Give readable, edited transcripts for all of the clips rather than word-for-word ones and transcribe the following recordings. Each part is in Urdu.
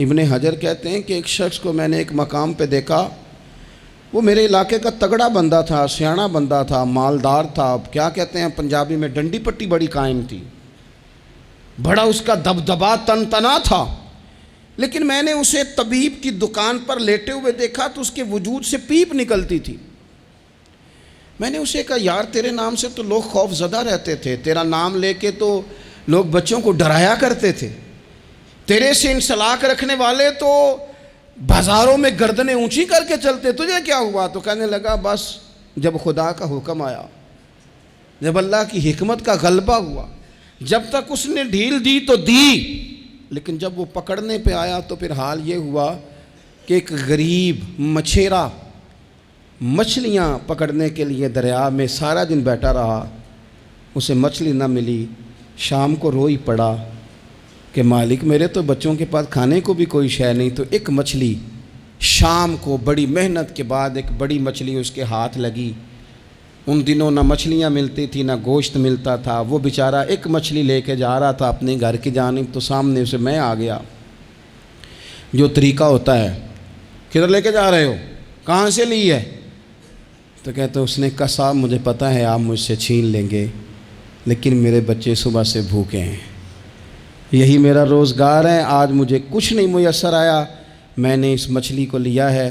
ابن حجر کہتے ہیں کہ ایک شخص کو میں نے ایک مقام پہ دیکھا، وہ میرے علاقے کا تگڑا بندہ تھا، سیاںا بندہ تھا، مالدار تھا، کیا کہتے ہیں پنجابی میں ڈنڈی پٹی بڑی قائم تھی، بڑا اس کا دبدبا تن تنا تھا۔ لیکن میں نے اسے طبیب کی دکان پر لیٹے ہوئے دیکھا تو اس کے وجود سے پیپ نکلتی تھی۔ میں نے اسے کہا یار تیرے نام سے تو لوگ خوف زدہ رہتے تھے، تیرا نام لے کے تو لوگ بچوں کو ڈرایا کرتے تھے، تیرے سے انسلاک رکھنے والے تو بازاروں میں گردنیں اونچی کر کے چلتے، تجھے کیا ہوا؟ تو کہنے لگا بس جب خدا کا حکم آیا، جب اللہ کی حکمت کا غلبہ ہوا، جب تک اس نے ڈھیل دی تو دی، لیکن جب وہ پکڑنے پہ آیا تو پھر حال یہ ہوا کہ ایک غریب مچھیرا مچھلیاں پکڑنے کے لیے دریا میں سارا دن بیٹھا رہا، اسے مچھلی نہ ملی، شام کو روئی پڑا کہ مالک میرے تو بچوں کے پاس کھانے کو بھی کوئی شے نہیں۔ تو ایک مچھلی شام کو بڑی محنت کے بعد ایک بڑی مچھلی اس کے ہاتھ لگی۔ ان دنوں نہ مچھلیاں ملتی تھی نہ گوشت ملتا تھا، وہ بیچارہ ایک مچھلی لے کے جا رہا تھا اپنے گھر کی جانب، تو سامنے اسے میں آ گیا۔ جو طریقہ ہوتا ہے، کدھر لے کے جا رہے ہو، کہاں سے لی ہے؟ تو کہتے اس نے کہا صاحب مجھے پتہ ہے آپ مجھ سے چھین لیں گے، لیکن میرے بچے صبح سے بھوکے ہیں، یہی میرا روزگار ہے، آج مجھے کچھ نہیں میسر آیا، میں نے اس مچھلی کو لیا ہے،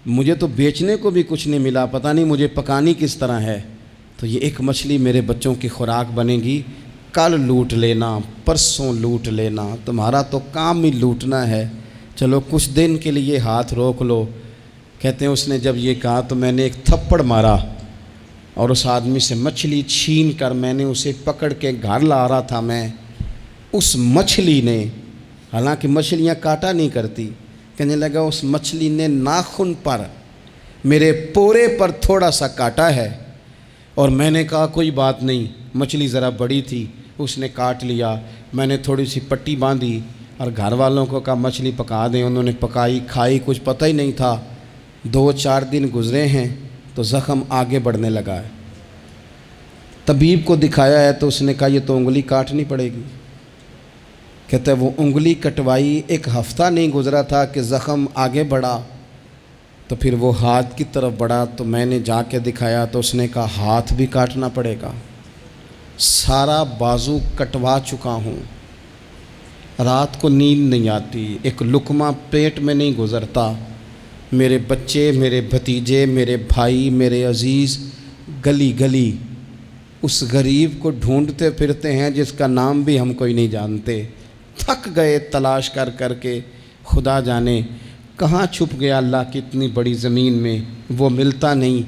مجھے تو بیچنے کو بھی کچھ نہیں ملا، پتہ نہیں مجھے پکانی کس طرح ہے، تو یہ ایک مچھلی میرے بچوں کی خوراک بنے گی، کل لوٹ لینا، پرسوں لوٹ لینا، تمہارا تو کام ہی لوٹنا ہے، چلو کچھ دن کے لیے ہاتھ روک لو۔ کہتے ہیں اس نے جب یہ کہا تو میں نے ایک تھپڑ مارا اور اس آدمی سے مچھلی چھین کر میں نے اسے پکڑ کے گھر لا رہا تھا میں، اس مچھلی نے، حالانکہ مچھلیاں کاٹا نہیں کرتی، کہنے لگا اس مچھلی نے ناخن پر میرے پورے پر تھوڑا سا کاٹا ہے، اور میں نے کہا کوئی بات نہیں، مچھلی ذرا بڑی تھی، اس نے کاٹ لیا، میں نے تھوڑی سی پٹی باندھی اور گھر والوں کو کہا مچھلی پکا دیں، انہوں نے پکائی کھائی، کچھ پتہ ہی نہیں تھا، 2-4 دن گزرے ہیں تو زخم آگے بڑھنے لگا ہے۔ طبیب کو دکھایا ہے تو اس نے کہا یہ تو انگلی کاٹنی پڑے گی۔ کہتا ہے وہ انگلی کٹوائی، 1 ہفتہ نہیں گزرا تھا کہ زخم آگے بڑھا، تو پھر وہ ہاتھ کی طرف بڑھا، تو میں نے جا کے دکھایا تو اس نے کہا ہاتھ بھی کاٹنا پڑے گا، سارا بازو کٹوا چکا ہوں، رات کو نیند نہیں آتی، ایک لقمہ پیٹ میں نہیں گزرتا، میرے بچے، میرے بھتیجے، میرے بھائی، میرے عزیز گلی گلی اس غریب کو ڈھونڈتے پھرتے ہیں جس کا نام بھی ہم کوئی نہیں جانتے، تھک گئے تلاش کر کر کے، خدا جانے کہاں چھپ گیا اللہ کی اتنی بڑی زمین میں، وہ ملتا نہیں،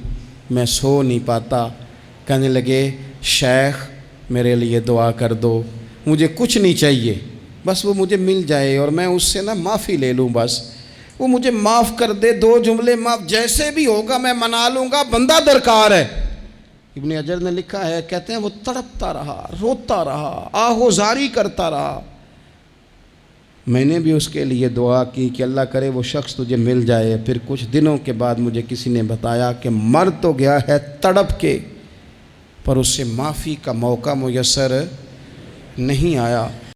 میں سو نہیں پاتا۔ کہنے لگے شیخ میرے لیے دعا کر دو، مجھے کچھ نہیں چاہیے، بس وہ مجھے مل جائے اور میں اس سے معافی لے لوں، بس وہ مجھے معاف کر دے، 2 جملے معاف، جیسے بھی ہوگا میں منا لوں گا، بندہ درکار ہے۔ ابن حجر نے لکھا ہے، کہتے ہیں وہ تڑپتا رہا، روتا رہا، آہوزاری کرتا رہا، میں نے بھی اس کے لیے دعا کی کہ اللہ کرے وہ شخص تجھے مل جائے۔ پھر کچھ دنوں کے بعد مجھے کسی نے بتایا کہ مر تو گیا ہے تڑپ کے، پر اس سے معافی کا موقع میسر نہیں آیا۔